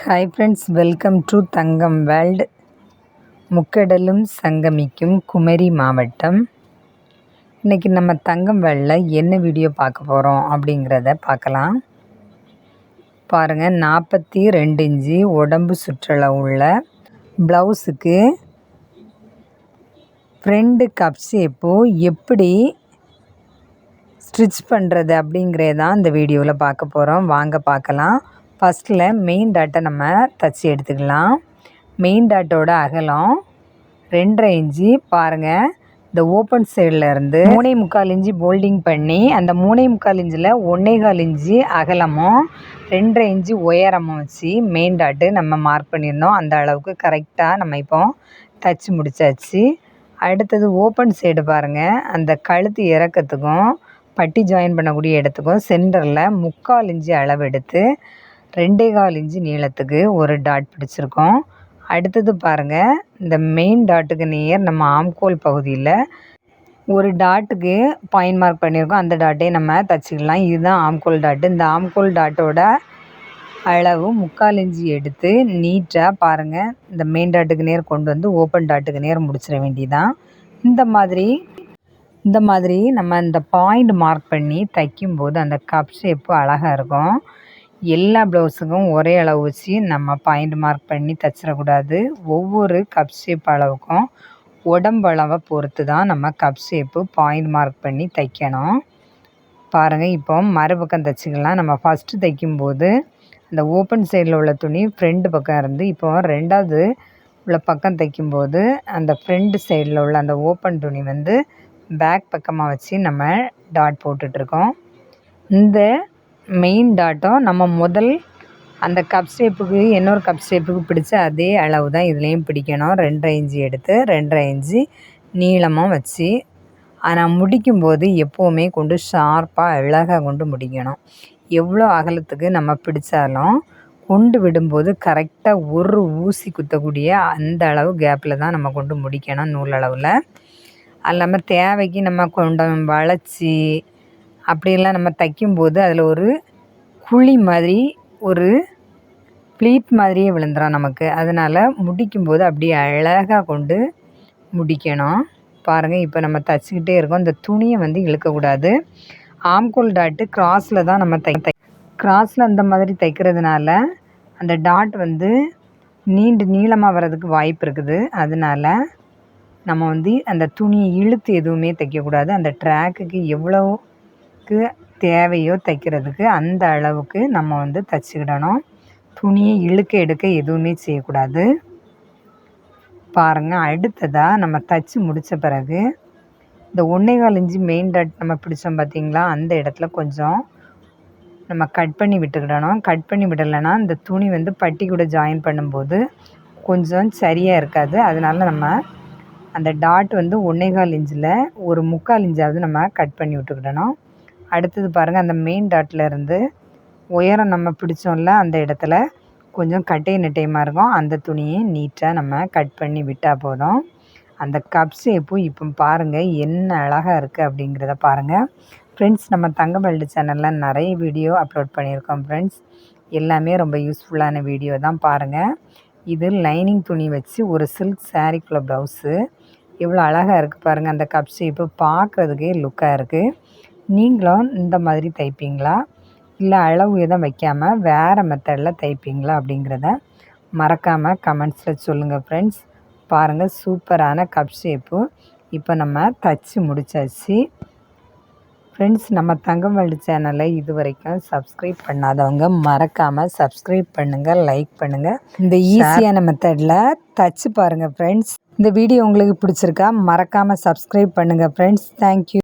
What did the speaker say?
Hi friends, welcome to Thangam world. முக்கடலும் சங்கமிக்கும் குமரி மாவட்டம். இன்றைக்கி நம்ம தங்கம் வேர்ல்டில் என்ன வீடியோ பார்க்க போகிறோம் அப்படிங்கிறத பார்க்கலாம். பாருங்கள், 42 இன்ச்சு உடம்பு சுற்றளவு உள்ள ப்ளவுஸுக்கு ஃப்ரெண்டு கப் ஷேப்பு எப்படி ஸ்டிச் பண்ணுறது அப்படிங்கிறத தான் இந்த வீடியோவில் பார்க்க போகிறோம். வாங்க பார்க்கலாம். ஃபஸ்ட்டில் மெயின் டாட்டை நம்ம தச்சு எடுத்துக்கலாம். மெயின் டாட்டோட அகலம் 2.5 இன்ச்சு. பாருங்கள், இந்த ஓப்பன் சைடில் இருந்து 3.25 இன்ச்சு போல்டிங் பண்ணி அந்த 3.25 இன்ச்சில் 1.25 இன்ச்சு அகலமும் 2.5 இன்ச்சு உயரமும் வச்சு மெயின் டாட்டு நம்ம மார்க் பண்ணியிருந்தோம். அந்த அளவுக்கு கரெக்டாக நம்ம இப்போ தச்சு முடித்தாச்சு. அடுத்தது ஓப்பன் சைடு பாருங்கள், அந்த கழுத்து இறக்கத்துக்கும் பட்டி ஜாயின் பண்ணக்கூடிய இடத்துக்கும் சென்டரில் 3/4 இன்ச்சு அளவு எடுத்து 2.25 இன்ச்சு நீளத்துக்கு ஒரு டாட் பிடிச்சிருக்கோம். அடுத்தது பாருங்கள், இந்த மெயின் டாட்டுக்கு நியர் நம்ம ஆம்கோல் பகுதியில் ஒரு டாட்டுக்கு பாயிண்ட் மார்க் பண்ணியிருக்கோம். அந்த டாட்டே நம்ம தச்சுக்கலாம். இதுதான் ஆம்கோல் டாட்டு. இந்த ஆம்கோல் டாட்டோட அளவு 3/4 இன்ச்சு எடுத்து நீட்டாக பாருங்கள், இந்த மெயின் டாட்டுக்கு நேர் கொண்டு வந்து ஓப்பன் டாட்டுக்கு நேர் முடிச்சிட வேண்டியதான். இந்த மாதிரி நம்ம இந்த பாயிண்ட் மார்க் பண்ணி தைக்கும்போது அந்த கப் ஷேப்பு அழகாக இருக்கும். எல்லா ப்ளவுஸுக்கும் ஒரே அளவு வச்சு நம்ம பாயிண்ட் மார்க் பண்ணி தைச்சிடக்கூடாது. ஒவ்வொரு கப் ஷேப் அளவுக்கும் உடம்பு அளவை பொறுத்து தான் நம்ம கப் ஷேப்பு பாயிண்ட் மார்க் பண்ணி தைக்கணும். பாருங்கள், இப்போ மறுபக்கம் தைச்சிக்கலாம். நம்ம ஃபஸ்ட்டு தைக்கும்போது அந்த ஓப்பன் சைடில் உள்ள துணி ஃப்ரெண்டு பக்கம் இருந்து இப்போ ரெண்டாவது உள்ள பக்கம் தைக்கும்போது அந்த ஃப்ரண்ட் சைடில் உள்ள அந்த ஓப்பன் துணி வந்து பேக் பக்கமாக வச்சு நம்ம டாட் போட்டுட்ருக்கோம். இந்த மெயின் டாட்டும் நம்ம முதல் அந்த கப் ஷேப்புக்கு இன்னொரு கப் ஷேப்புக்கு பிடிச்ச அதே அளவு தான் இதுலேயும் பிடிக்கணும். 2.5 இன்ச்சு எடுத்து 2.5 இன்ச்சு நீளமாக வச்சு, ஆனால் முடிக்கும்போது எப்போவுமே கொண்டு ஷார்ப்பாக அழகாக கொண்டு முடிக்கணும். எவ்வளோ அகலத்துக்கு நம்ம பிடிச்சாலும் கொண்டு விடும்போது கரெக்டாக ஒரு ஊசி குத்தக்கூடிய அந்த அளவு கேப்பில் தான் நம்ம கொண்டு முடிக்கணும் நூல் அளவில். அது இல்லாமல் தேவைக்கு நம்ம கொண்டு வளைச்சி அப்படியெல்லாம் நம்ம தைக்கும்போது அதில் ஒரு குழி மாதிரி ஒரு ப்ளீட் மாதிரியே விழுந்துடும் நமக்கு. அதனால் முடிக்கும்போது அப்படியே அழகாக கொண்டு முடிக்கணும். பாருங்கள், இப்போ நம்ம தைச்சிக்கிட்டே இருக்கோம். இந்த துணியை வந்து இழுக்கக்கூடாது. ஆம்கோல் டாட்டு கிராஸில் தான் நம்ம கிராஸில் அந்த மாதிரி தைக்கிறதுனால அந்த டாட் வந்து நீளமாக வர்றதுக்கு வாய்ப்பு இருக்குது. அதனால் நம்ம வந்து அந்த துணியை இழுத்து எதுவுமே தைக்கக்கூடாது. அந்த ட்ராக்குக்கு எவ்வளோக்கு தேவையோ தைக்கிறதுக்கு அந்த அளவுக்கு நம்ம வந்து தைச்சிக்கிடணும். துணியை இழுக்க எடுக்க எதுவுமே செய்யக்கூடாது. பாருங்கள், அடுத்ததாக நம்ம தைச்சி முடித்த பிறகு இந்த 1.25 இன்ச்சு மெயின் டாட் நம்ம பிடிச்சோம் பார்த்திங்களா, அந்த இடத்துல கொஞ்சம் நம்ம கட் பண்ணி விட்டுக்கிடணும். கட் பண்ணி விடலைன்னா இந்த துணி வந்து பட்டி கூட ஜாயின் பண்ணும்போது கொஞ்சம் சரியாக இருக்காது. அதனால நம்ம அந்த டாட் வந்து 1.25 இன்ச்சில் ஒரு 3/4 இன்ச்சாவது நம்ம கட் பண்ணி விட்டுக்கிடணும். அடுத்தது பாருங்கள், அந்த மெயின் டாட்டில் இருந்து உயரம் நம்ம பிடிச்சோம்ல அந்த இடத்துல கொஞ்சம் கட்டை நெட்டையமாக இருக்கும். அந்த துணியை நீட்டாக நம்ம கட் பண்ணி விட்டால் போதும். அந்த கப் ஷேப்பு இப்போ பாருங்கள் என்ன அழகாக இருக்குது அப்படிங்கிறத பாருங்கள். ஃப்ரெண்ட்ஸ், நம்ம தங்கம் வேர்ல்டு சேனலில் நிறைய வீடியோ அப்லோட் பண்ணியிருக்கோம் ஃப்ரெண்ட்ஸ். எல்லாமே ரொம்ப யூஸ்ஃபுல்லான வீடியோ தான். பாருங்கள், இது லைனிங் துணி வச்சு ஒரு சில்க் சாரீக்குள்ள ப்ளவுஸு எவ்வளோ அழகாக இருக்குது பாருங்கள். அந்த கப் ஷேப்பு பார்க்குறதுக்கே லுக்காக இருக்குது. நீங்களும் இந்த மாதிரி தைப்பீங்களா, இல்லை அளவு எதுவும் வைக்காமல் வேறு மெத்தடில் தைப்பீங்களா அப்படிங்கிறத மறக்காமல் கமெண்ட்ஸில் சொல்லுங்கள் ஃப்ரெண்ட்ஸ். பாருங்கள், சூப்பரான கப் ஷேப்பு இப்போ நம்ம தச்சு முடித்தாச்சு. ஃப்ரெண்ட்ஸ், நம்ம தங்கம் வேர்ல்டு சேனலை இது வரைக்கும் சப்ஸ்கிரைப் பண்ணாதவங்க மறக்காமல் சப்ஸ்கிரைப் பண்ணுங்கள், லைக் பண்ணுங்கள். இந்த ஈஸியான மெத்தடில் தச்சு பாருங்கள் ஃப்ரெண்ட்ஸ். இந்த வீடியோ உங்களுக்கு பிடிச்சிருக்கா, மறக்காமல் சப்ஸ்கிரைப் பண்ணுங்கள் ஃப்ரெண்ட்ஸ். தேங்க்யூ.